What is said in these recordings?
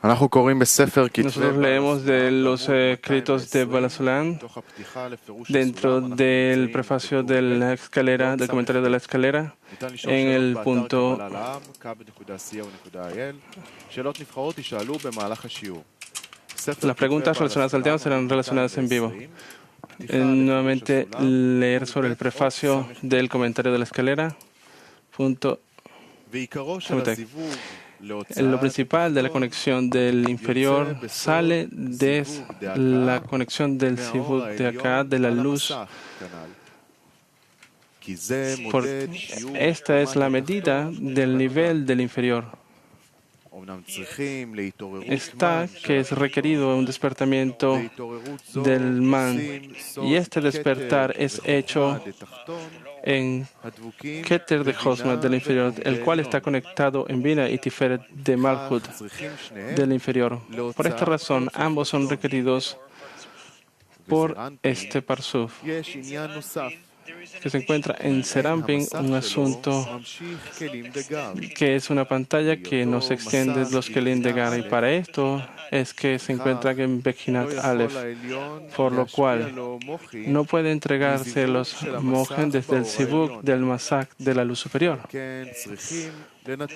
Nosotros leemos de los escritos de Balasolán dentro del prefacio de la escalera, del comentario de la escalera, en el punto. Las preguntas relacionadas al tema serán relacionadas en vivo. Nuevamente leer sobre el prefacio del comentario de la escalera. Punto. Lo principal de la conexión del inferior sale de la conexión del sivug de acá, de la luz. Esta es la medida del nivel del inferior. Está que es requerido un despertamiento del man, y este despertar es hecho en Keter de Josma del inferior, el cual está conectado en Bina y Tiferet de Malchut del inferior. Por esta razón, ambos son requeridos por este Parsuf, que se encuentra en Serampin, un asunto que es una pantalla que nos extiende los Kelim de Gar, y para esto es que se encuentra en Bechinat Aleph, por lo cual no puede entregarse los mojen desde el Sibuk del Masak de la luz superior.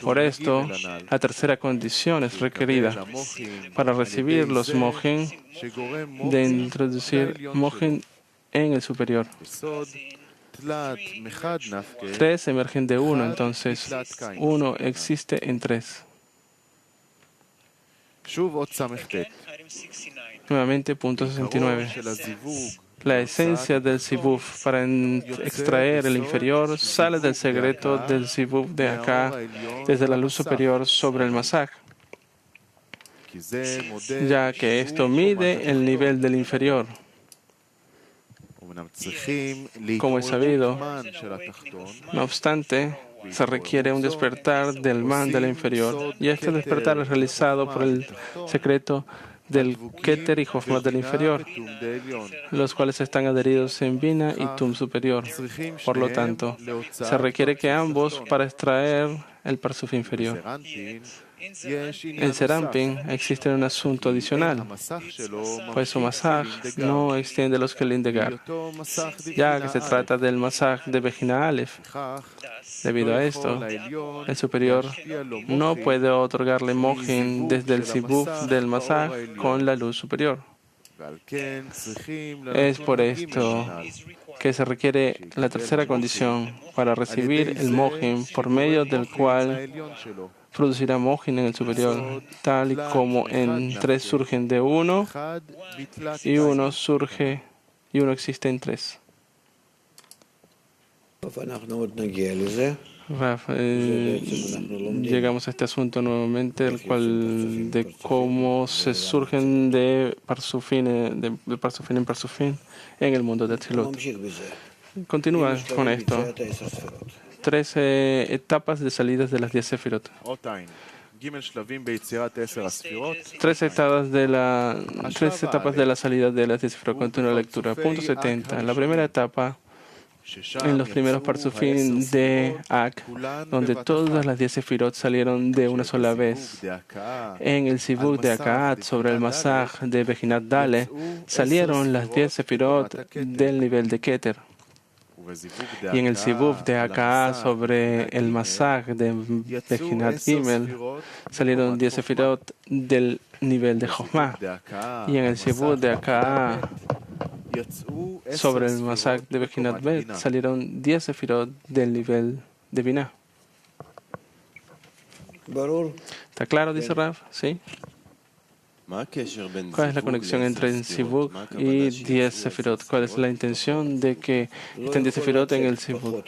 Por esto, la tercera condición es requerida para recibir los mojen, de introducir mojen en el superior. Tres emergen de uno, entonces uno existe en tres. Nuevamente, punto 69. La esencia del sibuf para extraer el inferior sale del secreto del sibuf de acá, desde la luz superior sobre el masaj, ya que esto mide el nivel del inferior. Como es sabido, no obstante, se requiere un despertar del man del inferior, y este despertar es realizado por el secreto del Keter y Jochma del inferior, los cuales están adheridos en Bina y Tum superior. Por lo tanto, se requiere que ambos para extraer el Parsuf inferior. En Serampin existe un asunto adicional, pues su masaj no extiende los Kelim de Gar, ya que se trata del masaj de Bejina Aleph. Debido a esto, el superior no puede otorgarle mojen desde el sibuf del masaj con la luz superior. Es por esto que se requiere la tercera condición para recibir el mojen, por medio del cual producirá mojen en el superior, tal y como en tres surgen de uno y uno surge y uno existe en tres. Raf, llegamos a este asunto nuevamente, el cual de cómo se surgen de Parsufín en Parsufín en el mundo de Tzilut. Continúa con esto. 13 etapas de salidas de las 10 Sefirot. 13 etapas de la salida de las 10 Sefirot. Continúa la lectura. Punto 70. La primera etapa, en los primeros Parsufín de Ak, donde todas las 10 Sefirot salieron de una sola vez. En el Sibuk de Akaat, sobre el Masaj de Bejinat Dale, salieron las 10 Sefirot del nivel de Keter. Y en el Sibuk de Akaat, sobre el Masaj de Bejinat Gimel, salieron 10 Sefirot del nivel de Jochma. Y en el Sibuk de Akaat, sobre el Masaj de Bejinat Bet, salieron 10 Sefirot del nivel de Binah. ¿Está claro? Dice Rav. ¿Sí? ¿Cuál es la conexión entre el Sibuk y 10 Sefirot? ¿Cuál es la intención de que estén 10 Sefirot en el Sibuk?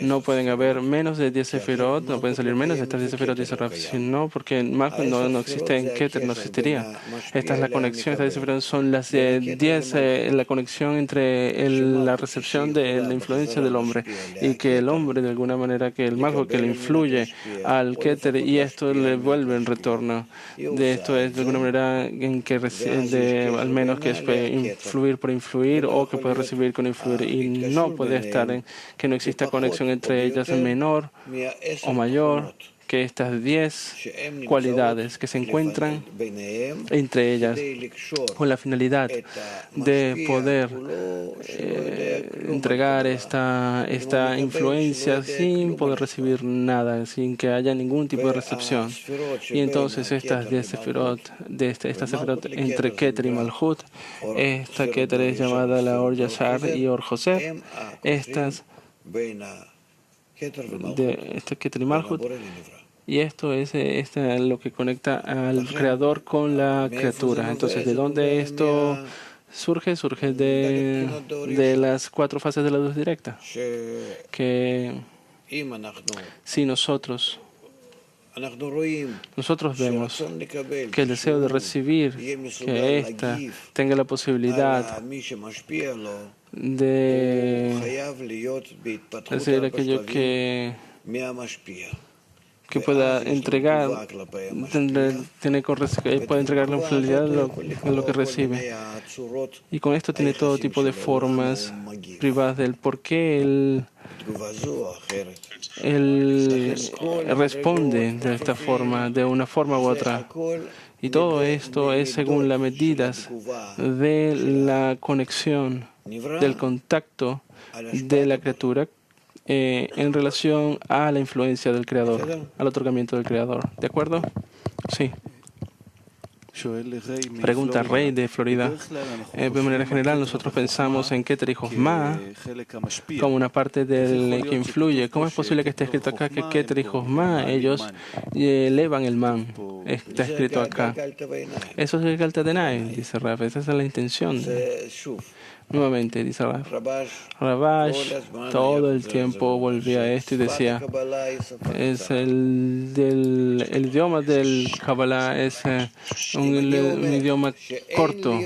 No pueden haber menos de 10 Sefirot, no pueden salir menos de estas 10 Sefirot, dice Rav. Si no, porque en Malchut no existe, en Keter no existiría. Esta es la conexión, estas 10 Sefirot son las 10, la conexión entre la recepción de la influencia del hombre, y que el hombre, de alguna manera, que el Malchut que le influye al Keter, y esto le vuelve en retorno. De esto es, de alguna manera, en que al menos que es influir por influir, o que puede recibir con influir, y no puede estar en que no exista conexión entre ellas menor o mayor que estas 10 cualidades que se encuentran entre ellas con la finalidad de poder entregar esta influencia sin poder recibir nada, sin que haya ningún tipo de recepción. Y entonces estas 10 sefirot, esta sefirot entre Keter y Malhut, esta Keter es llamada la Or Yashar y Or Josef, estas de este Keter y Malhut, y esto es lo que conecta al creador con la criatura. Entonces, ¿de dónde esto surge? Surge de las 4 fases de la luz directa, que si nosotros vemos que el deseo de recibir, que ésta tenga la posibilidad de recibir aquello que pueda entregar, puede entregar la finalidad de lo que recibe. Y con esto tiene todo tipo de formas privadas del por qué él responde de esta forma, de una forma u otra. Y todo esto es según las medidas de la conexión, del contacto de la criatura en relación a la influencia del Creador, al otorgamiento del Creador. ¿De acuerdo? Sí. Pregunta Rey de Florida. De manera general, nosotros pensamos en Keter y Josma como una parte del que influye. ¿Cómo es posible que esté escrito acá que Keter y Josma, ellos elevan el man? Está escrito acá. Eso es el Galtadenai, dice Raf. Esa es la intención. Nuevamente, dice Rabash, todo el tiempo volvía a esto y decía, es el idioma del Kabbalah, es un idioma corto.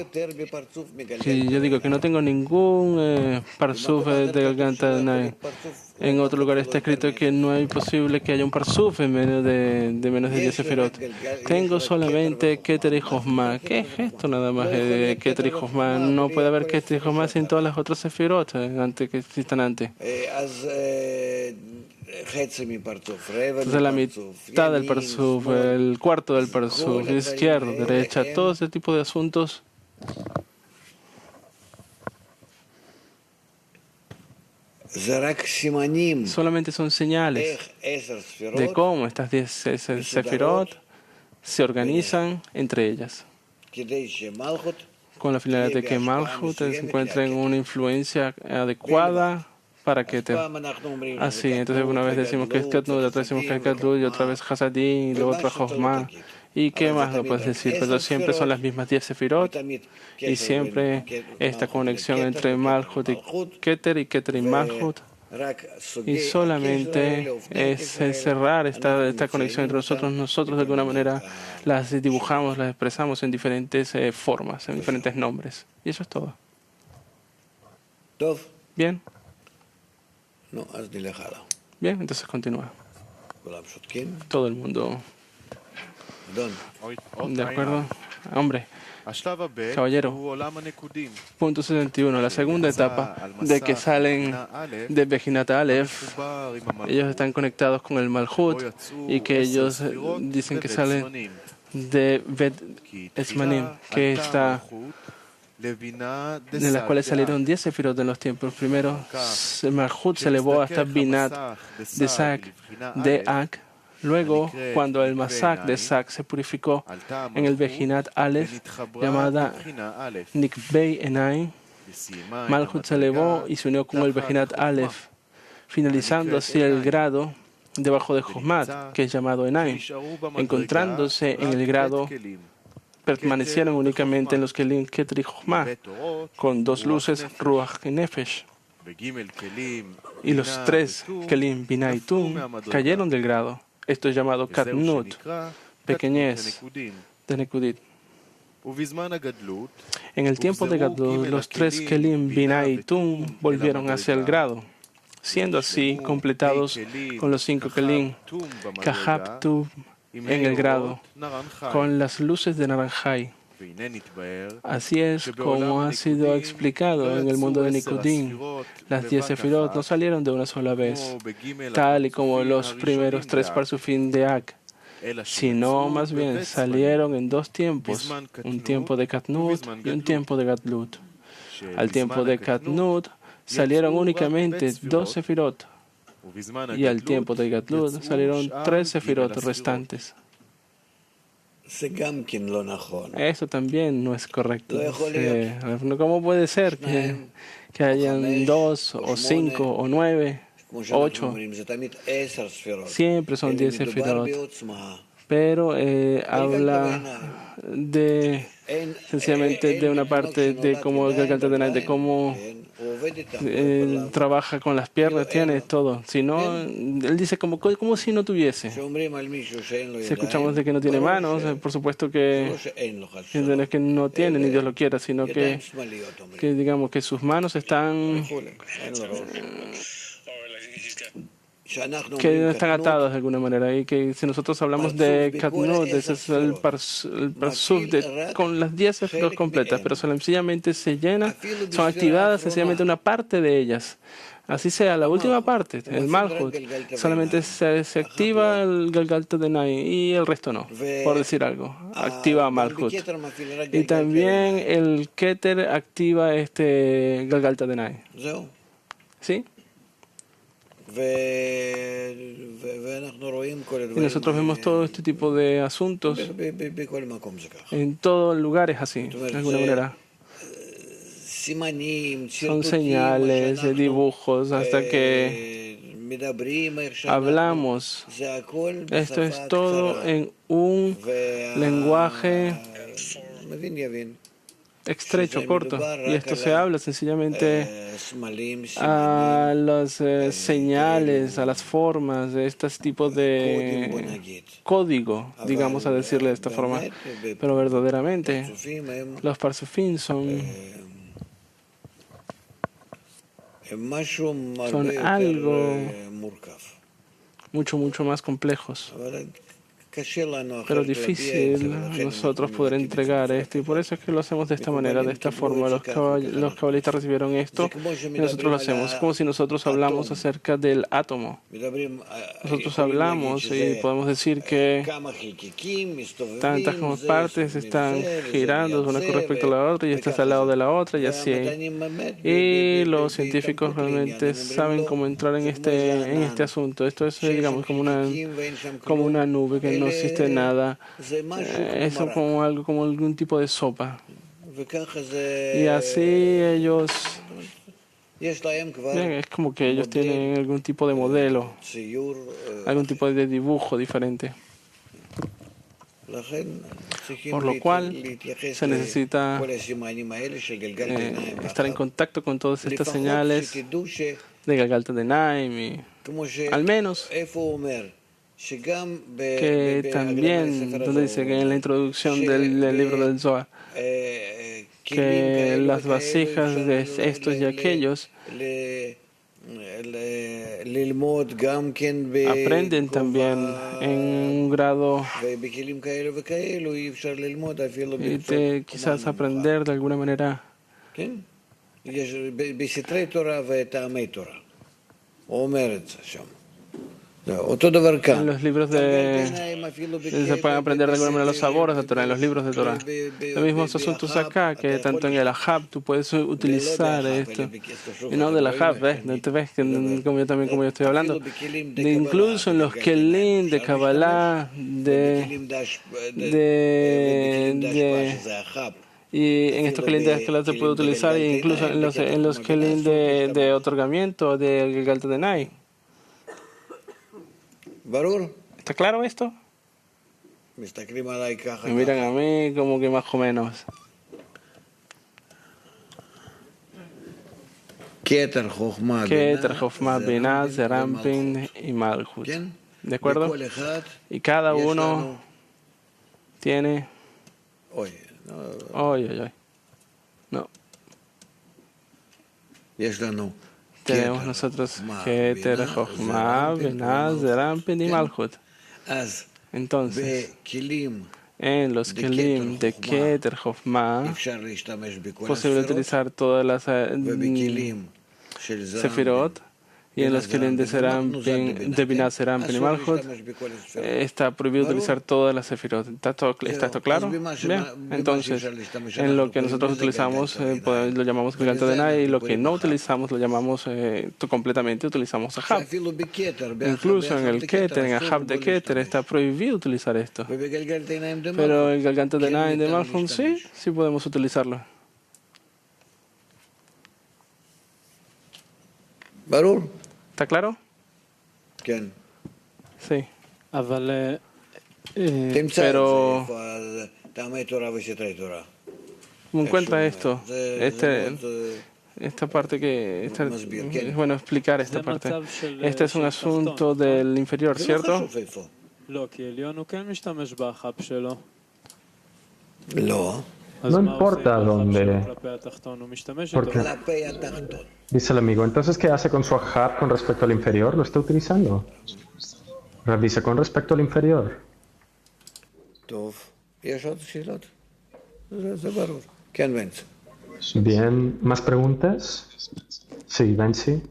Si yo digo que no tengo ningún parsuf de garganta, en otro lugar está escrito que no es posible que haya un parsuf en menos de 10 sefirot. Tengo solamente Keter y Josma. ¿Qué es esto nada más de Keter y Josma? No puede haber Keter y Josma sin todas las otras sefirot antes que existan antes. Entonces la mitad del parsuf, el cuarto del parsuf, izquierda, derecha, todo ese tipo de asuntos. Solamente son señales de cómo estas 10 sefirot se organizan entre ellas, con la finalidad de que Malhut se encuentre en una influencia adecuada para Keter. Así, entonces una vez decimos que es Katnud, otra vez decimos que es Katnud, y otra vez Hasadim, y luego otra Jochma. ¿Y qué más lo puedes decir? Pero siempre son las mismas 10 sefirot, y siempre esta conexión entre Malhut y Keter y Malhut. Y solamente es cerrar esta conexión entre nosotros. Nosotros de alguna manera las dibujamos, las expresamos en diferentes formas, en diferentes nombres. Y eso es todo. Bien. Bien, entonces continúa. Todo el mundo. ¿De acuerdo? Hombre. Caballero, punto 71. La segunda etapa de que salen de Bejinat Aleph, ellos están conectados con el Malhut y que ellos dicen que salen de Bet Esmanim, que está de las cuales salieron 10 sefirot de los tiempos. Primero, el Malhut se elevó hasta Binat de Sak, de Ak. Luego, cuando el Masak de Sak se purificó en el Bejinat Aleph, llamada Nikbei Enai, Malhut se elevó y se unió con el Bejinat Aleph, finalizando así el grado debajo de Josmat, que es llamado Enai. Encontrándose en el grado, permanecieron únicamente en los Kelim Keter y Josma, con 2 luces, Ruach y Nefesh. Y los 3 Kelim Binah y Tum cayeron del grado. Esto es llamado Katnut, pequeñez de Nekudit. En el tiempo de Gadlut, los 3 Kelim, Binah y Tum volvieron hacia el grado, siendo así completados con los 5 Kelim, Kahab Tum en el grado, con las luces de Naranjai. Así es como ha sido explicado en el mundo de Nicodim. Las 10 sefirot no salieron de una sola vez, tal y como los primeros 3 parsufim de Ak, sino más bien salieron en 2 tiempos, un tiempo de Katnut y un tiempo de Gadlut. Al tiempo de Katnut salieron únicamente 2 sefirot, y al tiempo de Gadlut salieron 3 sefirot restantes. Eso también no es correcto. ¿Cómo puede ser que hayan 2 o 5 o 9, 8? Siempre son 10 sefirot. Pero habla sencillamente de una parte de cómo el Galgalta de Nai, de cómo trabaja con las piernas, tiene todo. Si no, él dice como si no tuviese. Si escuchamos de que no tiene manos, por supuesto que no es que no tiene, ni Dios lo quiera, sino que digamos que sus manos están que no están atadas de alguna manera, y que si nosotros hablamos de Katnut, ese es el parsuf con las 10 sefirot completas, pero sencillamente se llena, son activadas sencillamente una parte de ellas. Así sea, la última parte, el Malhut, solamente se activa el Galgalta de Nai y el resto no, por decir algo. Activa Malhut. Y también el Keter activa este Galgalta de Nai. ¿Sí? Y nosotros vemos todo este tipo de asuntos en todos lugares así, de alguna manera. Son señales, dibujos, hasta que hablamos. Esto es todo en un lenguaje estrecho, corto. Y esto se habla sencillamente a las señales, a las formas de este tipo de código, digamos a decirle de esta forma. Pero verdaderamente, los parsufim son algo mucho más complejos. Pero difícil nosotros poder entregar esto, y por eso es que lo hacemos de esta manera, de esta forma. Los cabalistas recibieron esto y nosotros lo hacemos. Como si nosotros hablamos acerca del átomo. Nosotros hablamos y podemos decir que tantas como partes están girando una con respecto a la otra, y esta está al lado de la otra, y así. Y los científicos realmente saben cómo entrar en este asunto. Esto es, digamos, como una nube que no existe nada. Es como algún tipo de sopa. Y así ellos, es como que ellos tienen algún tipo de modelo, algún tipo de dibujo diferente. Por lo cual se necesita estar en contacto con todas estas señales de Galgalta de Naim, al menos que también, donde dice que en la introducción del libro del Zohar, que las vasijas de estos y aquellos aprenden también en un grado, y quizás aprender de alguna manera. En los libros se pueden aprender de alguna manera los sabores de Torah, en los libros de Torah. Los mismos asuntos acá, que tanto en el Ahab tú puedes utilizar esto. Y no del Ahab, ¿ves? ¿No te ves? Como yo estoy hablando. Incluso en los Kelim de Kabbalah, y en estos Kelim de Kabbalah se puede utilizar, e incluso en los Kelim de otorgamiento de Galgalta de Nai. ¿Está claro esto? Me miran a mí como que más o menos. Keter, Chokhmah, Binah, Zeir Anpin y Malhut. ¿De acuerdo? Y cada uno tiene... No. Tenemos nosotros Keter, Chokhmah, Binah, Zeir Anpin y Malhut. Entonces, En los kelim de Keter Chokhmah posible utilizar todas las sefirot, y en los kelim de Binah Serampin y Malchut está prohibido utilizar todas las sefirot. ¿Está esto claro? Bien, entonces en lo que nosotros utilizamos lo llamamos Gigante de Nai, y lo que no utilizamos lo llamamos completamente utilizamos Ahab. Incluso en el Keter, en Ahab de Keter, está prohibido utilizar esto. Pero el Gigante de Nai de Malchut sí podemos utilizarlo. ¿Está claro? Sí. Pero encuentra esto, esta parte es bueno explicar esta parte. Este es un asunto del inferior, ¿cierto? No importa dónde, porque dice el amigo, entonces ¿qué hace con su Ahab con respecto al inferior? ¿Lo está utilizando? Rab dice, con respecto al inferior. Bien, ¿más preguntas? Sí, Benzi.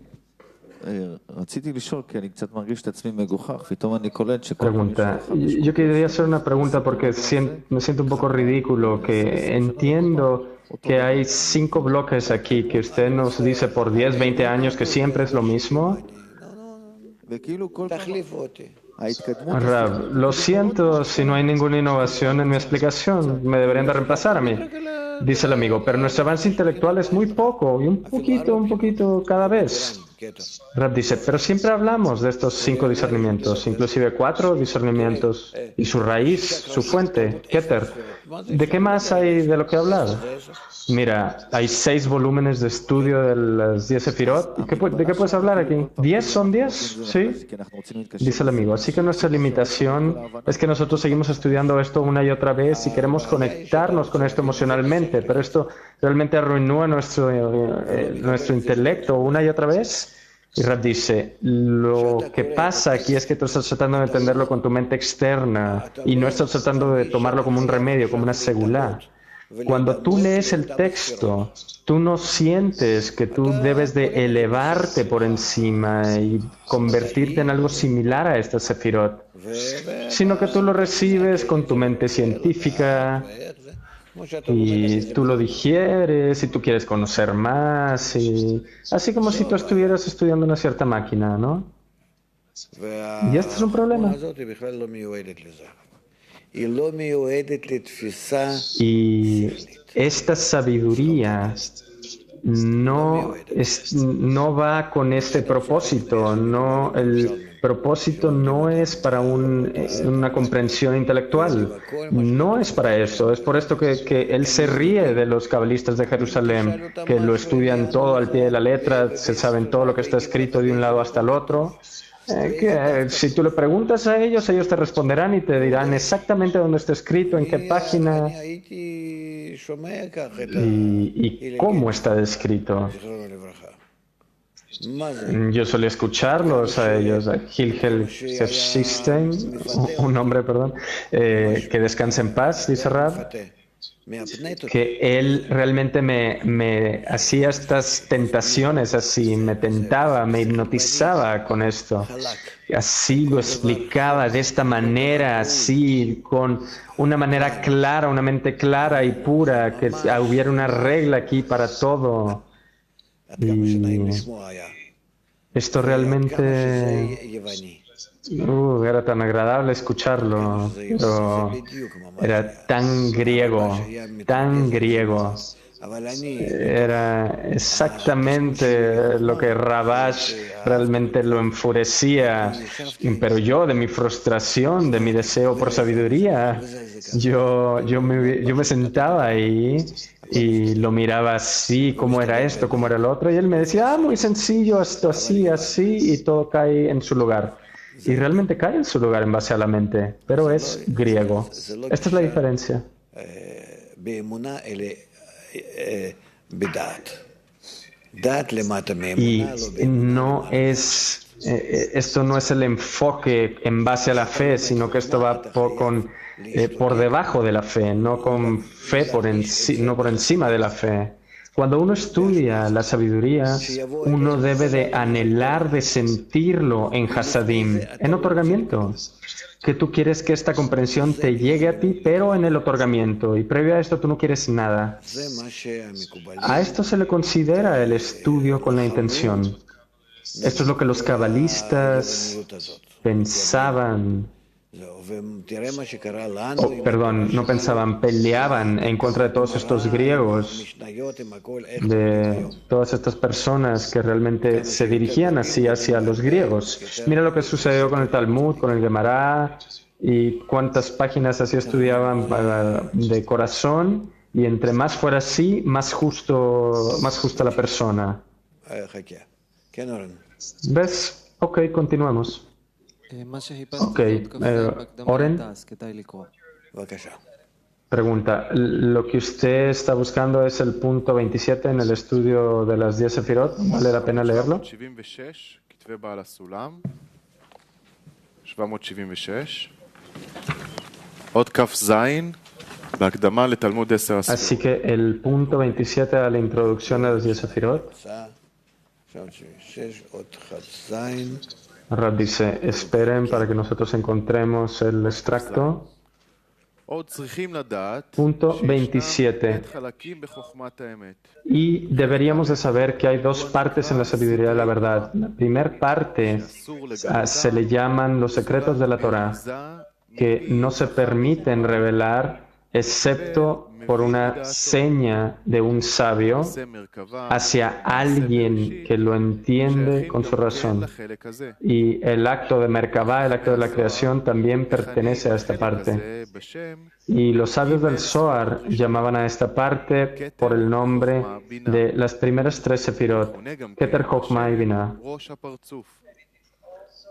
Pregunta. Yo quería hacer una pregunta porque me siento un poco ridículo, que entiendo que hay 5 bloques aquí, que usted nos dice por 10, 20 años que siempre es lo mismo. Rav, lo siento si no hay ninguna innovación en mi explicación, me deberían de reemplazar a mí. Dice el amigo, pero nuestro avance intelectual es muy poco, y un poquito cada vez. Rav dice, pero siempre hablamos de estos 5 discernimientos, inclusive 4 discernimientos, y su raíz, su fuente, Keter. ¿De qué más hay de lo que hablar? Mira, hay 6 volúmenes de estudio de las 10 sefirot. ¿De qué puedes hablar aquí? ¿10 son 10? Sí. Dice el amigo, así que nuestra limitación es que nosotros seguimos estudiando esto una y otra vez y queremos conectarnos con esto emocionalmente, pero esto realmente arruinó nuestro intelecto una y otra vez. Y Rab dice, lo que pasa aquí es que tú estás tratando de entenderlo con tu mente externa y no estás tratando de tomarlo como un remedio, como una segulá. Cuando tú lees el texto, tú no sientes que tú debes de elevarte por encima y convertirte en algo similar a esta sefirot, sino que tú lo recibes con tu mente científica y tú lo digieres y tú quieres conocer más, y así como si tú estuvieras estudiando una cierta máquina, ¿no? Y esto es un problema. Y esta sabiduría no va con este propósito. No, el propósito no es para una comprensión intelectual. No es para eso. Es por esto que él se ríe de los cabalistas de Jerusalén, que lo estudian todo al pie de la letra, se saben todo lo que está escrito de un lado hasta el otro. Que si tú le preguntas a ellos te responderán y te dirán exactamente dónde está escrito, en qué página y cómo está descrito. Yo solía escucharlos a ellos, a Hilgel Shefstein, un hombre, perdón, que descanse en paz, dice Rab, que él realmente me hacía estas tentaciones así, me tentaba, me hipnotizaba con esto. Así lo explicaba de esta manera, así, con una manera clara, una mente clara y pura, que hubiera una regla aquí para todo. Y esto realmente era tan agradable escucharlo, pero era tan griego, tan griego. Era exactamente lo que Rabash realmente lo enfurecía, pero yo, de mi frustración, de mi deseo por sabiduría, yo me sentaba ahí y lo miraba así, cómo era esto, cómo era el otro, y él me decía, muy sencillo, esto así, así, y todo cae en su lugar. Y realmente cae en su lugar en base a la mente, pero es griego. Esta es la diferencia. Y no es esto no es el enfoque en base a la fe, sino que esto va por debajo de la fe, no con fe no por encima de la fe. Cuando uno estudia la sabiduría, uno debe de anhelar de sentirlo en Hasadim, en otorgamiento. Que tú quieres que esta comprensión te llegue a ti, pero en el otorgamiento. Y previo a esto tú no quieres nada. A esto se le considera el estudio con la intención. Esto es lo que los cabalistas pensaban. Peleaban en contra de todos estos griegos, de todas estas personas que realmente se dirigían así hacia los griegos. Mira lo que sucedió con el Talmud, con el Gemara, y cuántas páginas así estudiaban de corazón, y entre más fuera así, más justa la persona. ¿Ves? Ok, continuamos. Ok, Oren pregunta, ¿lo que usted está buscando es el punto 27 en el estudio de las 10 sefirot? ¿Vale la pena leerlo? Así que el punto 27 a la introducción a las 10 sefirot. Rab dice, esperen para que nosotros encontremos el extracto. Punto 27. Y deberíamos de saber que hay dos partes en la sabiduría de la verdad. La primera parte se le llaman los secretos de la Torah, que no se permiten revelar excepto por una seña de un sabio hacia alguien que lo entiende con su razón. Y el acto de Merkabah, el acto de la creación, también pertenece a esta parte. Y los sabios del Zohar llamaban a esta parte por el nombre de las primeras 3 sefirot, Keter, Chokhmah y Binah.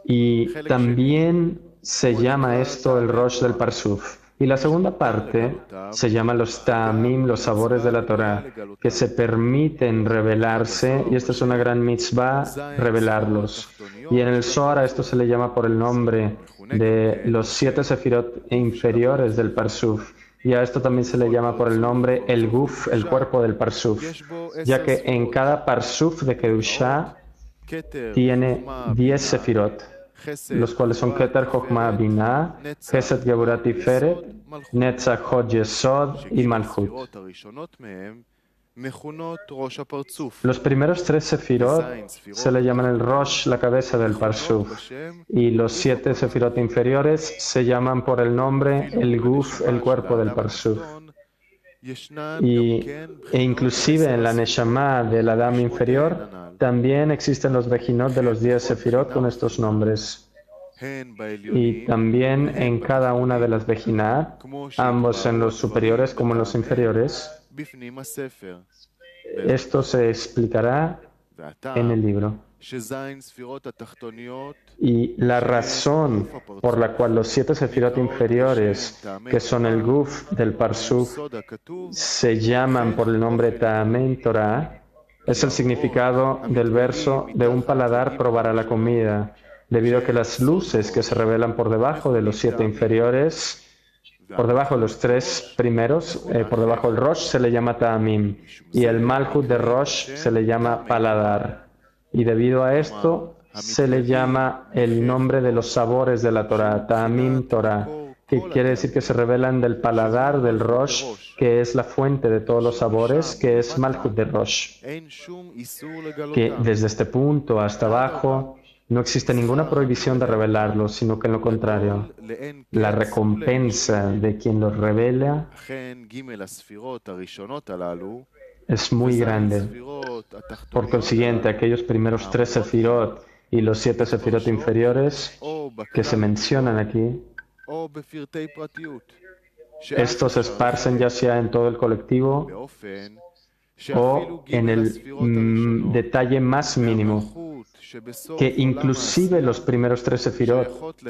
Y también se llama esto el Rosh del Parsuf. Y la segunda parte se llama los Ta'amim, los sabores de la Torah, que se permiten revelarse, y esto es una gran mitzvah, revelarlos. Y en el Zohar a esto se le llama por el nombre de los 7 sefirot inferiores del Parsuf. Y a esto también se le llama por el nombre el Guf, el cuerpo del Parsuf, ya que en cada Parsuf de Kedushá tiene 10 sefirot, los cuales son Keter, Chokhmah, Binah, Chesed, Geburah, Tiferet, Netzach, Hod, Yesod y Malchut. Los primeros 3 sefirot se le llaman el Rosh, la cabeza del Parsuf, y los 7 sefirot inferiores se llaman por el nombre el Guf, el cuerpo del Parsuf. E inclusive en la Neshama del Adam inferior también existen los Bejinot de los 10 sefirot con estos nombres. Y también en cada una de las Bejinat, ambos en los superiores como en los inferiores, esto se explicará en el libro. Y la razón por la cual los 7 sefirot inferiores, que son el Guf del Parsuf, se llaman por el nombre Ta'amim Torah, es el significado del verso de un paladar probará la comida, debido a que las luces que se revelan por debajo de los 7 inferiores, por debajo de los 3 primeros, por debajo del Rosh se le llama Ta'amim, y el Malchut de Rosh se le llama paladar. Y debido a esto se le llama el nombre de los sabores de la Torah, Ta'amim Torah, que quiere decir que se revelan del paladar del Rosh, que es la fuente de todos los sabores, que es Malchut de Rosh. Que desde este punto hasta abajo no existe ninguna prohibición de revelarlos, sino que en lo contrario, la recompensa de quien los revela es muy grande. Por consiguiente, aquellos primeros 3 sefirot y los 7 sefirot inferiores que se mencionan aquí, estos se esparcen ya sea en todo el colectivo o en el detalle más mínimo, que inclusive los primeros 3 sefirot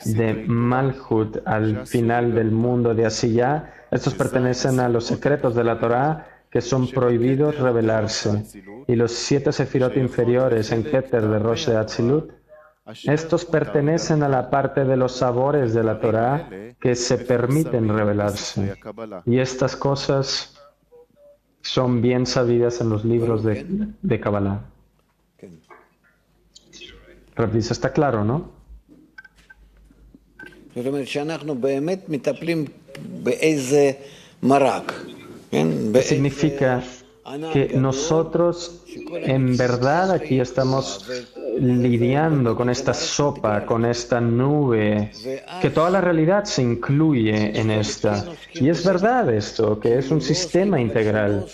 de Malchut al final del mundo de Asiyah, estos pertenecen a los secretos de la Torah que son prohibidos revelarse. Y los 7 sefirot inferiores en Keter de Rosh de Atzilut Estos pertenecen a la parte de los sabores de la Torá que se permiten revelarse. Y estas cosas son bien sabidas en los libros de Kabbalah. Rav dice, está claro, ¿no? ¿Qué significa? Que nosotros en verdad aquí estamos lidiando con esta sopa, con esta nube, que toda la realidad se incluye en esta. Y es verdad esto, que es un sistema integral.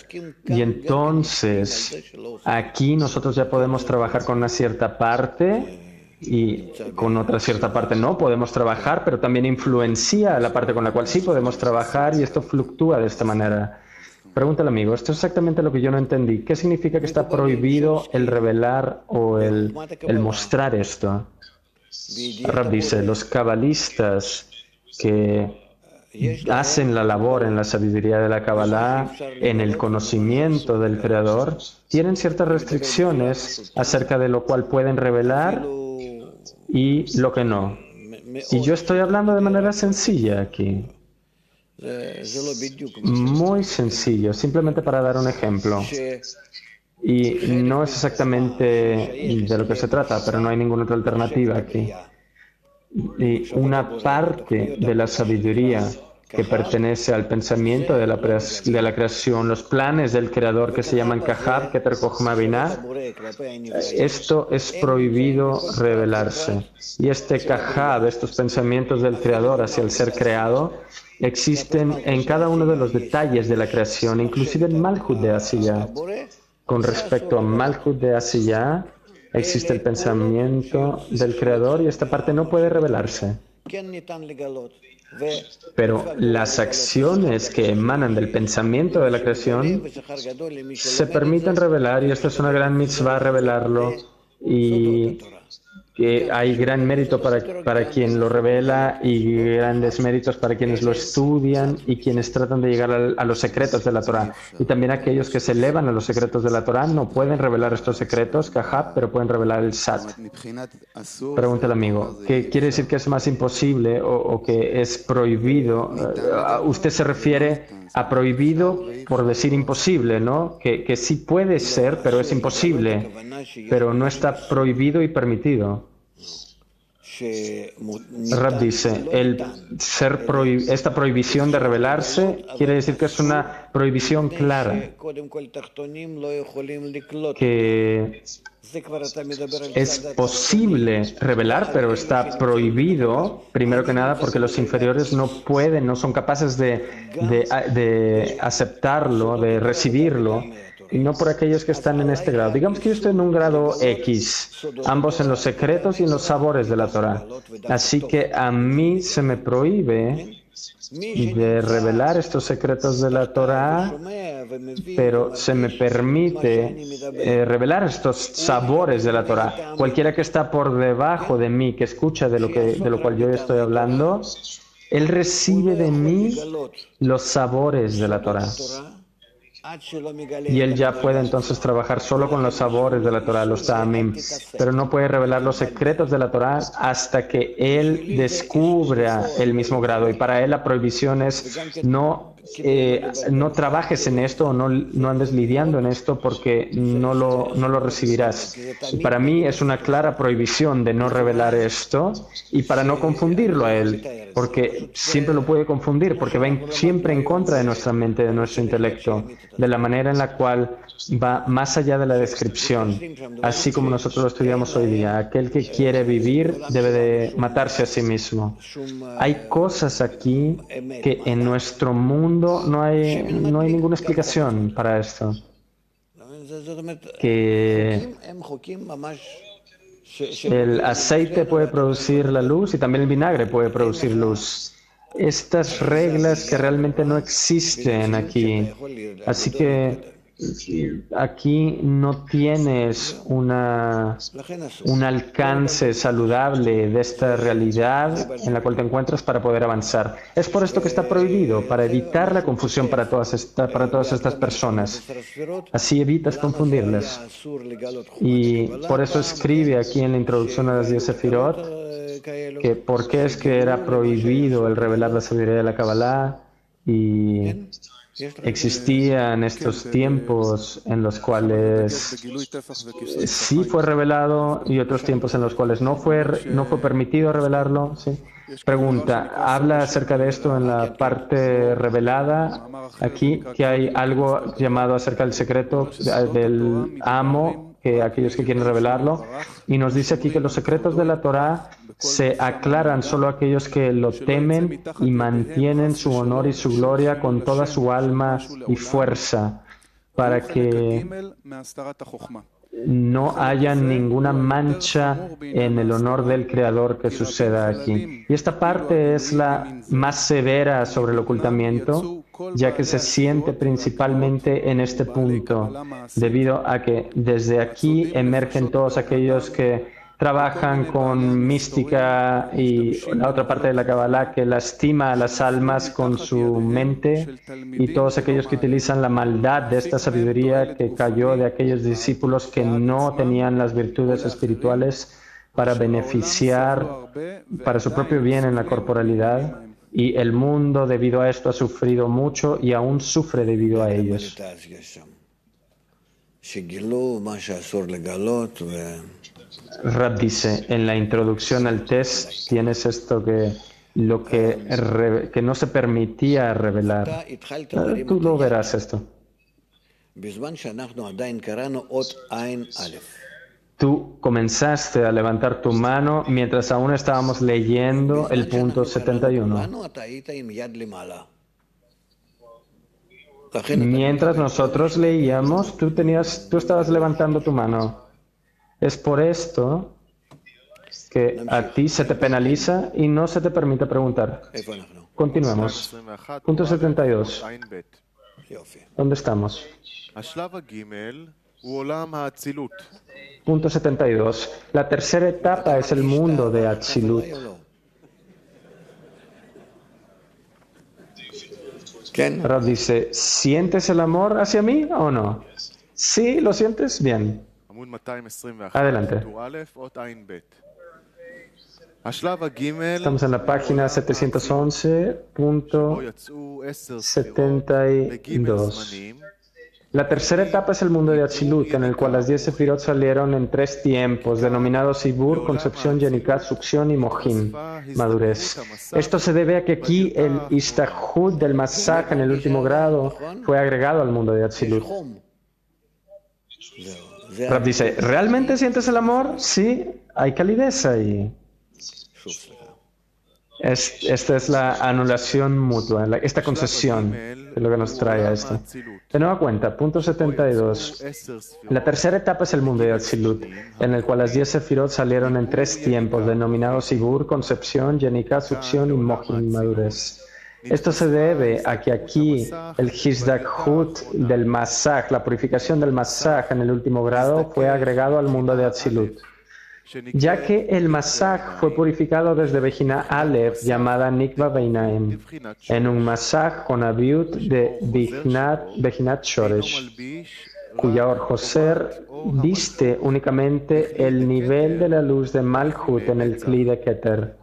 Y entonces aquí nosotros ya podemos trabajar con una cierta parte y con otra cierta parte no podemos trabajar, pero también influencia la parte con la cual sí podemos trabajar y esto fluctúa de esta manera. Pregunta al amigo, esto es exactamente lo que yo no entendí. ¿Qué significa que está prohibido el revelar o el mostrar esto? Rab dice, los cabalistas que hacen la labor en la sabiduría de la Kabbalah, en el conocimiento del Creador, tienen ciertas restricciones acerca de lo cual pueden revelar y lo que no. Y yo estoy hablando de manera sencilla aquí. Muy sencillo, simplemente para dar un ejemplo. Y no es exactamente de lo que se trata, pero no hay ninguna otra alternativa aquí. Y una parte de la sabiduría que pertenece al pensamiento de la creación, los planes del Creador que se llaman Kahab, Keter Chochma Binah, esto es prohibido revelarse. Y este Kahab, estos pensamientos del Creador hacia el ser creado, existen en cada uno de los detalles de la creación, inclusive en Malhut de Asiyah. Con respecto a Malhut de Asiyah, existe el pensamiento del Creador y esta parte no puede revelarse. Pero las acciones que emanan del pensamiento de la creación se permiten revelar y esta es una gran mitzvah revelarlo y que hay gran mérito para quien lo revela y grandes méritos para quienes lo estudian y quienes tratan de llegar a los secretos de la Torá. Y también aquellos que se elevan a los secretos de la Torá no pueden revelar estos secretos, Kahab, pero pueden revelar el Sat. Pregunta el amigo, ¿qué quiere decir que es más imposible o que es prohibido? Usted se refiere a prohibido por decir imposible, ¿no? Que sí puede ser, pero es imposible, pero no está prohibido y permitido. Rab dice, esta prohibición de revelarse quiere decir que es una prohibición clara, que es posible revelar, pero está prohibido, primero que nada, porque los inferiores no pueden, no son capaces de aceptarlo, de recibirlo, y no por aquellos que están en este grado. Digamos que yo estoy en un grado X, ambos en los secretos y en los sabores de la Torah. Así que a mí se me prohíbe de revelar estos secretos de la Torah, pero se me permite revelar estos sabores de la Torah. Cualquiera que está por debajo de mí, que escucha de lo cual yo estoy hablando, él recibe de mí los sabores de la Torah. Y él ya puede entonces trabajar solo con los sabores de la Torah, los ta'amim, pero no puede revelar los secretos de la Torah hasta que él descubra el mismo grado. Y para él la prohibición es no trabajes en esto o no andes lidiando en esto porque no lo recibirás. Y para mí es una clara prohibición de no revelar esto y para no confundirlo a él, porque siempre lo puede confundir, porque va siempre en contra de nuestra mente, de nuestro intelecto, de la manera en la cual va más allá de la descripción, así como nosotros lo estudiamos hoy día. Aquel que quiere vivir debe de matarse a sí mismo. Hay cosas aquí que en nuestro mundo no hay ninguna explicación para esto. Que el aceite puede producir la luz y también el vinagre puede producir luz. Estas reglas que realmente no existen aquí. Así que aquí no tienes un alcance saludable de esta realidad en la cual te encuentras para poder avanzar. Es por esto que está prohibido, para evitar la confusión para todas estas personas. Así evitas confundirlas. Y por eso escribe aquí en la introducción a las 10 Sefirot que por qué es que era prohibido el revelar la sabiduría de la Kabbalah, y existían estos tiempos en los cuales sí fue revelado y otros tiempos en los cuales no fue permitido revelarlo. ¿Sí? Pregunta, ¿habla acerca de esto en la parte revelada aquí, que hay algo llamado acerca del secreto del amo, que aquellos que quieren revelarlo? Y nos dice aquí que los secretos de la Torá se aclaran solo a aquellos que lo temen y mantienen su honor y su gloria con toda su alma y fuerza, para que no haya ninguna mancha en el honor del Creador que suceda aquí. Y esta parte es la más severa sobre el ocultamiento, ya que se siente principalmente en este punto, debido a que desde aquí emergen todos aquellos que trabajan con mística y la otra parte de la Kabbalah que lastima a las almas con su mente, y todos aquellos que utilizan la maldad de esta sabiduría que cayó de aquellos discípulos que no tenían las virtudes espirituales para beneficiar para su propio bien en la corporalidad. Y el mundo debido a esto ha sufrido mucho y aún sufre debido a ellos. Rab dice, en la introducción al test tienes esto que no se permitía revelar. Tú lo verás esto. Tú comenzaste a levantar tu mano mientras aún estábamos leyendo el punto 71. Mientras nosotros leíamos, tú estabas levantando tu mano. Es por esto que a ti se te penaliza y no se te permite preguntar. Continuemos. Punto 72. ¿Dónde estamos? Punto 72. La tercera etapa es el mundo de Atzilut. Rab dice, ¿sientes el amor hacia mí o no? Sí, ¿lo sientes? Bien. Adelante. Estamos en la página 711.72. La tercera etapa es el mundo de Atzilut, en el cual las 10 Sefirot salieron en 3 tiempos, denominados Ibur, concepción, Yeniká, succión y Mohin, madurez. Esto se debe a que aquí el Ishtahut del Masaj en el último grado fue agregado al mundo de Atzilut. Rab dice, ¿realmente sientes el amor? Sí, hay calidez ahí. Esta es la anulación mutua, esta concesión, es lo que nos trae a esto. De nueva cuenta, punto 72. La tercera etapa es el mundo de Atzilut, en el cual las 10 Sefirot salieron en 3 tiempos, denominados Ibur, concepción, Yeniká, succión y Mohin, madurez. Esto se debe a que aquí el Hizdakhut del Masaj, la purificación del Masaj en el último grado, fue agregado al mundo de Atzilut. Ya que el Masaj fue purificado desde Bejina Aleph, llamada Nikva Beinaim, en un Masaj con Abiut de Bejinat Shoresh, cuya Orjoser viste únicamente el nivel de la luz de Malchut en el Kli de Keter,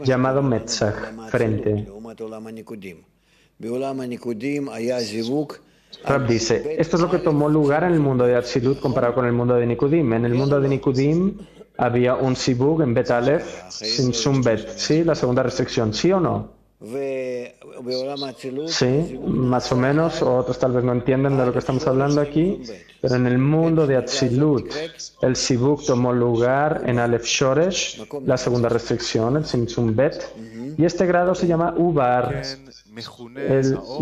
llamado Metzach, frente. Rab dice, esto es lo que tomó lugar en el mundo de Atzilut comparado con el mundo de Nikudim. En el mundo de Nikudim había un Sibug en Bet Aleph sin Sum Bet. ¿Sí? La segunda restricción. ¿Sí o no? Sí, más o menos. O otros tal vez no entienden de lo que estamos hablando aquí. Pero en el mundo de Atzilut, el Sibug tomó lugar en Aleph Shoresh, la segunda restricción, el Sin Sum Bet. Y este grado se llama Ubar.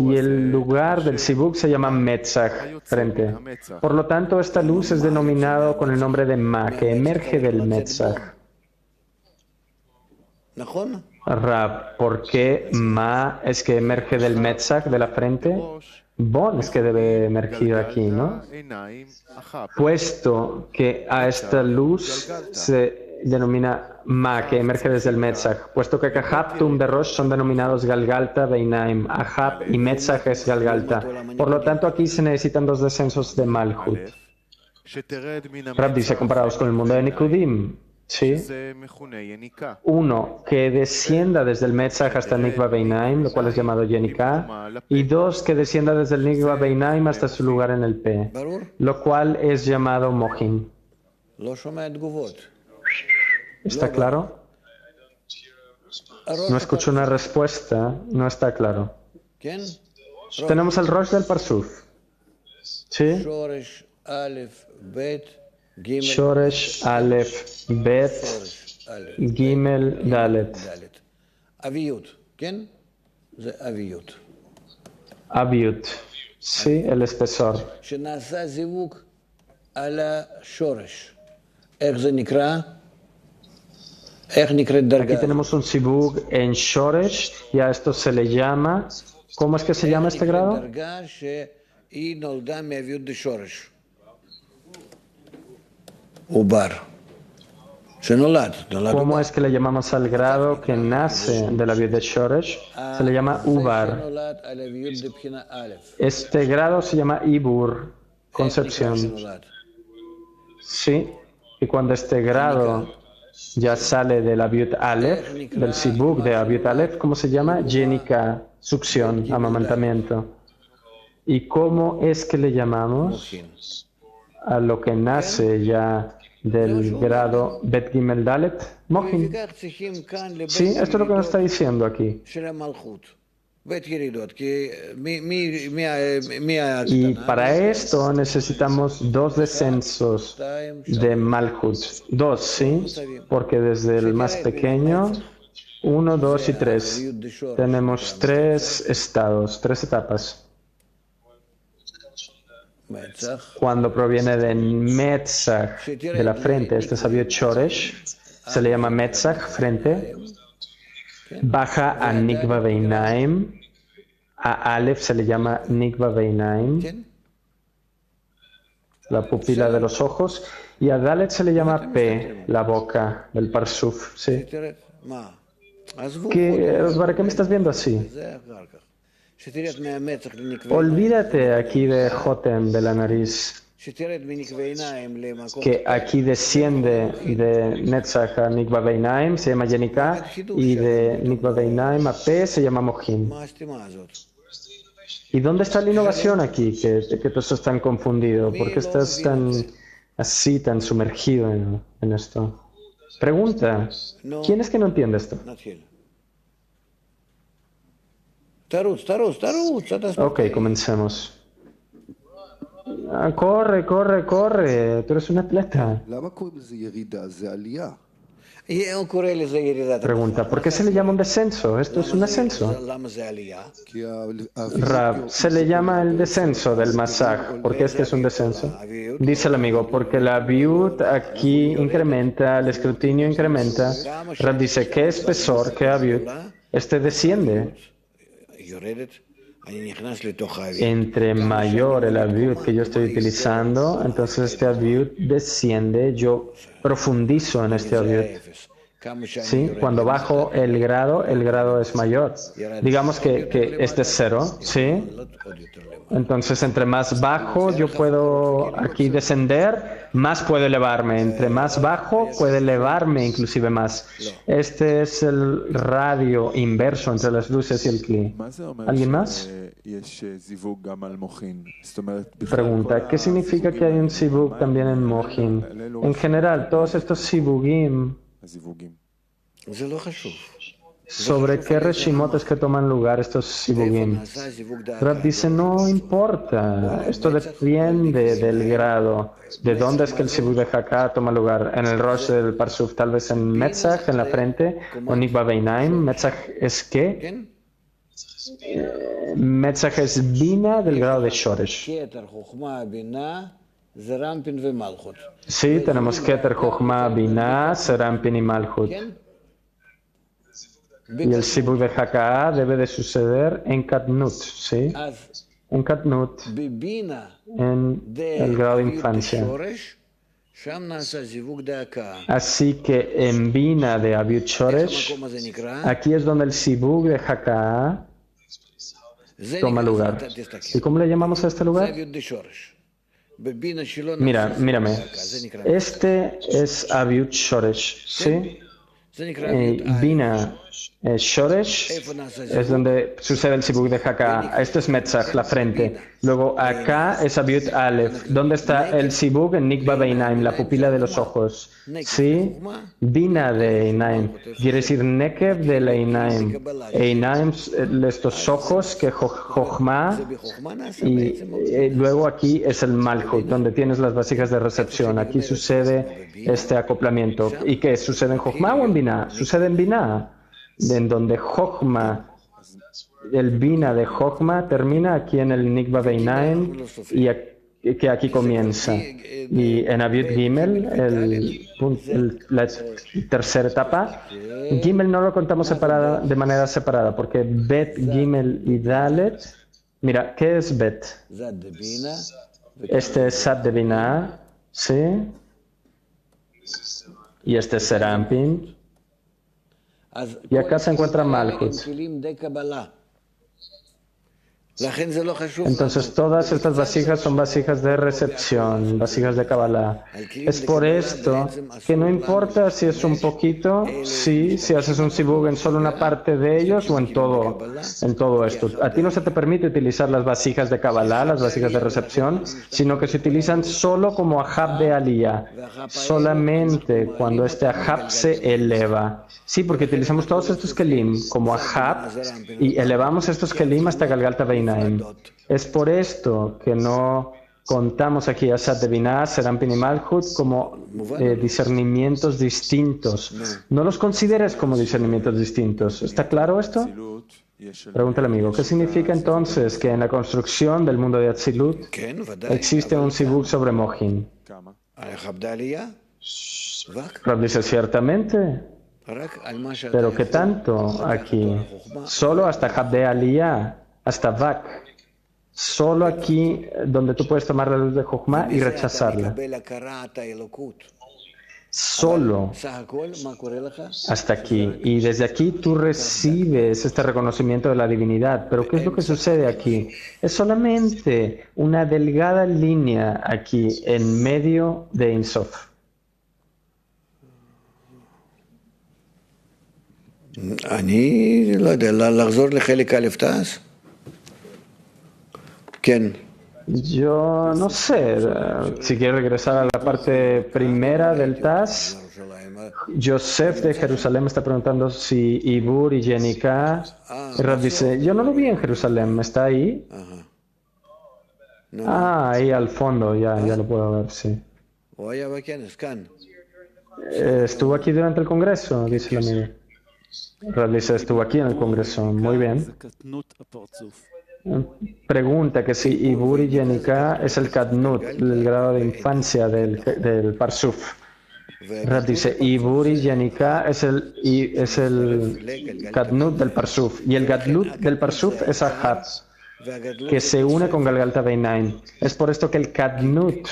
Y el lugar del Sibuk se llama Metzach, frente. Por lo tanto, esta luz es denominada con el nombre de Ma, que emerge del Metzach. Rab, ¿por qué Ma es que emerge del Metzach, de la frente? Bon es que debe emergir aquí, ¿no? Puesto que a esta luz se denomina Ma, que emerge desde el Metzach, puesto que Kahab, Tum de Rosh son denominados Galgalta, Beinaim, Ahab y Metzach es Galgalta. Por lo tanto, aquí se necesitan dos descensos de Malhut. Rab dice, comparados con el mundo de Nikudim, ¿sí? Uno, que descienda desde el Metzach hasta el Nikva Beinaim, lo cual es llamado Yenika, y dos, que descienda desde el Nikva Beinaim hasta su lugar en el P, lo cual es llamado Mohin. ¿Está claro? No escucho una respuesta, no está claro. Tenemos el Rosh del Parsuf. ¿Sí? Shoresh, Aleph, Bet, Gimel, Dalet. Aviut. Sí, el espesor. Aquí tenemos un sibug en Shoresh y a esto se le llama, ¿cómo es que se llama este grado? ¿Cómo es que le llamamos al grado que nace de la viud de Shoresh? Se le llama Ubar. Este grado se llama Ibur, concepción. Sí, y cuando este grado ya sale de la Aviut Aleph, del Sibuk de Aviut Aleph, ¿cómo se llama? Yenika, succión, amamantamiento. ¿Y cómo es que le llamamos a lo que nace ya del grado Bet Gimel Dalet? Mohin. Sí, esto es lo que nos está diciendo aquí. Y para esto necesitamos dos descensos de Malhut. Dos, ¿sí? Porque desde el más pequeño, 1, 2 y 3, tenemos tres estados, tres etapas. Cuando proviene de Metzach, de la frente, este sabio Shoresh, se le llama Metzach, frente. Baja a Nikva Beinaim, a Aleph se le llama Nikva Beinaim, la pupila de los ojos, y a Dalet se le llama P, la boca del Parsuf. ¿Sí? ¿Para qué me estás viendo así? Olvídate aquí de Jotem, de la nariz, que aquí desciende de Netzach a Nikva Beinaim, se llama Yenika, y de Nikva Beinaim a P se llama Mohin. ¿Y dónde está la innovación aquí? Que tú estás tan confundido. ¿Por qué estás tan así, tan sumergido en esto? Pregunta, ¿quién es que no entiende esto? Ok, comencemos. Corre, corre, corre. Tú eres un atleta. Pregunta, ¿por qué se le llama un descenso? Esto es un ascenso. Rab, se le llama el descenso del Masaj. ¿Por qué este es un descenso? Dice el amigo, porque la viud aquí incrementa, el escrutinio incrementa. Rab dice, ¿qué espesor, qué aviud? Este desciende. Entre mayor el aviud que yo estoy utilizando, entonces este aviud desciende, yo profundizo en este aviud. ¿Sí? Cuando bajo el grado es mayor. Digamos que este es 0, ¿sí? Entonces, entre más bajo yo puedo aquí descender, más puedo elevarme. Entre más bajo puede elevarme inclusive más. Este es el radio inverso entre las luces y el cli. ¿Alguien más? Pregunta, ¿qué significa que hay un sibug también en Mohin? En general, todos estos sibugim, ¿sobre qué reshimot es que toman lugar estos sibugim? Rab dice, no importa, esto depende del grado. ¿De dónde es que el sibug de Haká toma lugar? ¿En el Rosh del Parsuf? Tal vez en Metzach, en la frente, o Nikva Beinaim. ¿Metzach es qué? Metzach es Bina del grado de Shoresh. Sí, tenemos Keter, Chochma, Binah, Serampin y Malhut. Y el Sibuk de Haká debe de suceder en Katnut, ¿sí? un Katnut en el grado de infancia. Así que en Bina de Aviut Shoresh, aquí es donde el Sibug de Haka'a toma lugar. ¿Y cómo le llamamos a este lugar? Mira, mírame. Este es Aviut Shoresh, ¿sí? Bina Shoresh es donde sucede el Sibug de Haka'a. Esto es Metzach, la frente. Luego acá es Aviut Aleph. ¿Dónde está el Sibug? En Nikba Beinaim, la pupila de los ojos. ¿Sí? Bina de Einaim. Quiere decir Nekev de la Einaim. Einaim, estos ojos que Jochma. Y luego aquí es el Malchut, donde tienes las vasijas de recepción. Aquí sucede este acoplamiento. ¿Y qué? ¿Sucede en Jochma o en Bina? Sucede en Bina. En donde Jochma, el Bina de Jochma termina aquí en el Nikba Beinaim y que aquí comienza. Y en Aviut Gimel, la tercera etapa, Gimel no lo contamos de manera separada, porque Bet, Gimel y Dalet, mira, ¿qué es Bet? Este es Sat de Bina, ¿sí? Y este es Serampin. Y acá se encuentra Malchut. Entonces todas estas vasijas son vasijas de recepción, vasijas de Kabbalah. Es por esto que no importa si es un poquito, si haces un sibug en solo una parte de ellos o en todo esto. A ti no se te permite utilizar las vasijas de Kabbalah, las vasijas de recepción, sino que se utilizan solo como ahab de aliyah, solamente cuando este ahab se eleva. Sí, porque utilizamos todos estos kelim como ahab y elevamos estos kelim hasta Galgalta Beinaim. Es por esto que no contamos aquí a Sat de Binah, Serampin y Malchut como discernimientos distintos. No los consideres como discernimientos distintos. ¿Está claro esto? Pregunta el amigo. ¿Qué significa entonces que en la construcción del mundo de Atzilut existe un sibug sobre Mohin? Rab dice ciertamente. Pero ¿qué tanto aquí? Solo hasta Habde Aliyah, hasta Vak. Solo aquí donde tú puedes tomar la luz de Jochma y rechazarla. Solo hasta aquí. Y desde aquí tú recibes este reconocimiento de la divinidad. Pero ¿qué es lo que sucede aquí? Es solamente una delgada línea aquí en medio de Ein Sof. Yo no sé, si quiero regresar a la parte primera del TAS. Joseph de Jerusalén está preguntando si Ibur y Jenica. Rab dice, yo no lo vi en Jerusalén, ¿está ahí? Ahí al fondo, ya lo puedo ver, sí. Estuvo aquí durante el congreso, dice el amigo. Rab dice, estuvo aquí en el congreso, muy bien. Pregunta que si Ibur y Jenica es el Katnut, el grado de infancia del Parsuf. Rab dice, Ibur y Jenica es el Katnut del Parsuf. Y el Gadlut del Parsuf es Ahab, que se une con Galgalta Beinaim. Es por esto que el Katnut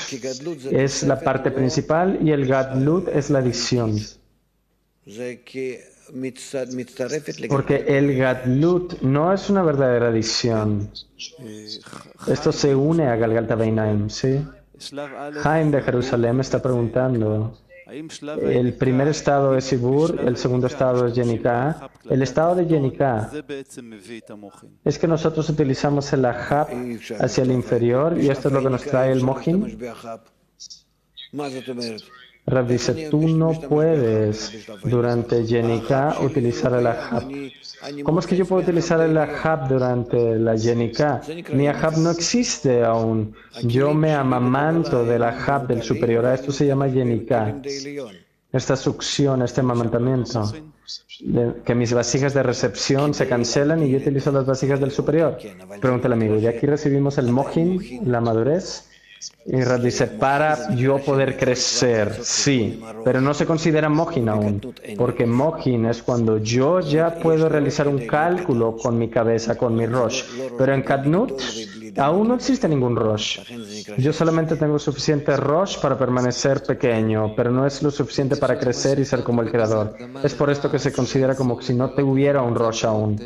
es la parte principal y el Gadlut es la adición. Porque el Gadlut no es una verdadera adición. Esto se une a Galgalta Beinaim, ¿sí? Jaime de Jerusalén está preguntando, el primer estado es Ibur, el segundo estado es Jenica. El estado de Jenica es que nosotros utilizamos el Ahab hacia el inferior y esto es lo que nos trae el Mohin. Rab dice, tú no puedes durante Jenica utilizar el Ahab. ¿Cómo es que yo puedo utilizar el Ahab durante la Jenica? Mi Ahab no existe aún. Yo me amamanto del Ahab del superior. A esto se llama Jenica. Esta succión, este amamantamiento. Que mis vasijas de recepción se cancelan y yo utilizo las vasijas del superior. Pregunta el amigo, ¿y aquí recibimos el Mohin, la madurez? Y Rab dice, para yo poder crecer, sí, pero no se considera Mohin aún, porque Mohin es cuando yo ya puedo realizar un cálculo con mi cabeza, con mi Rosh. Pero en Katnut Aún no existe ningún Rosh. Yo solamente tengo suficiente Rosh para permanecer pequeño, pero no es lo suficiente para crecer y ser como el Creador. Es por esto que se considera como si no te hubiera un Rosh aún.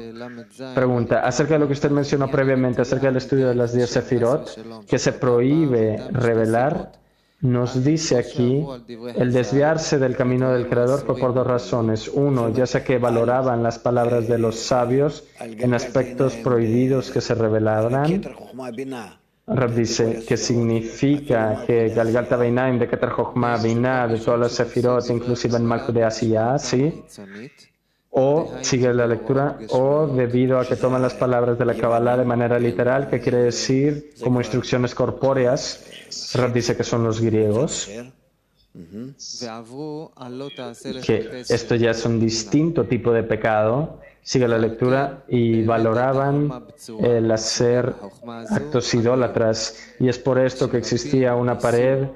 Pregunta, acerca de lo que usted mencionó previamente, acerca del estudio de las 10 Sefirot, que se prohíbe revelar. Nos dice aquí, el desviarse del camino del Creador fue por dos razones. Uno, ya sea que valoraban las palabras de los sabios en aspectos prohibidos que se revelaran. Rab dice que significa que Galgalta Beinaim de Keter Chochma Binah, de todas las Sefirot, inclusive en Malchut de Asiyah, ¿sí? O, sigue la lectura, o debido a que toman las palabras de la Kabbalah de manera literal, que quiere decir como instrucciones corpóreas. Rab dice que son los griegos, que esto ya es un distinto tipo de pecado. Sigue la lectura, y valoraban el hacer actos idólatras, y es por esto que existía una pared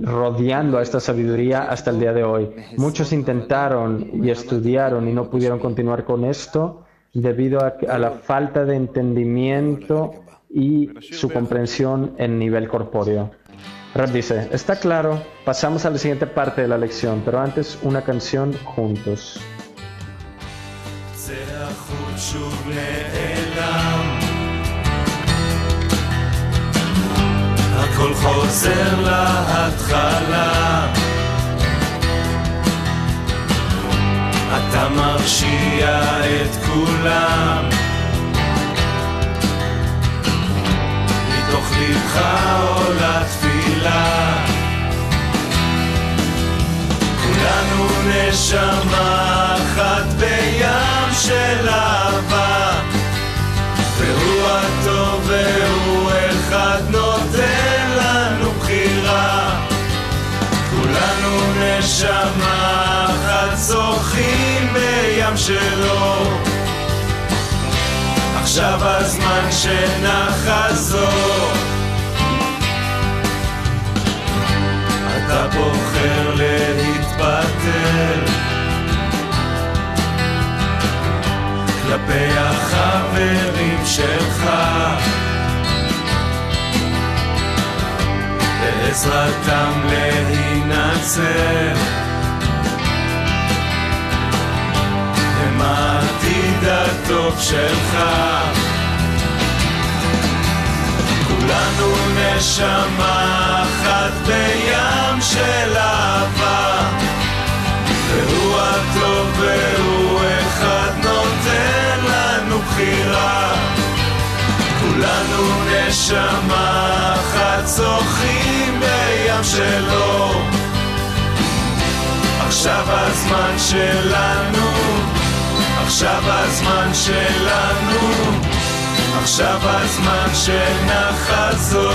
rodeando a esta sabiduría hasta el día de hoy. Muchos intentaron y estudiaron y no pudieron continuar con esto debido a la falta de entendimiento y su comprensión en nivel corpóreo. Rab dice, está claro, pasamos a la siguiente parte de la lección, pero antes una canción juntos. הכל חוזר להתחלה, אתה מרשיע את כולם, מתוך לבך עולה תפילה, כולנו נשמה אחת בים של אהבה, והוא הטוב והוא אחד נותן לנו בחירה, כולנו נשמה אחת שוחים בים שלו, עכשיו הזמן שנחזור, אתה בוחר להתפטר כלפי החברים שלך, בעזרתם להינצל, הם העתיד הטוב שלך, כולנו נשמה אחת בים של אהבה, והוא הטוב והוא אחד נותן לנו בחירה, כולנו נשמה אחת שוחים בים שלו, עכשיו הזמן שלנו, עכשיו הזמן שלנו, עכשיו הזמן שנחזור.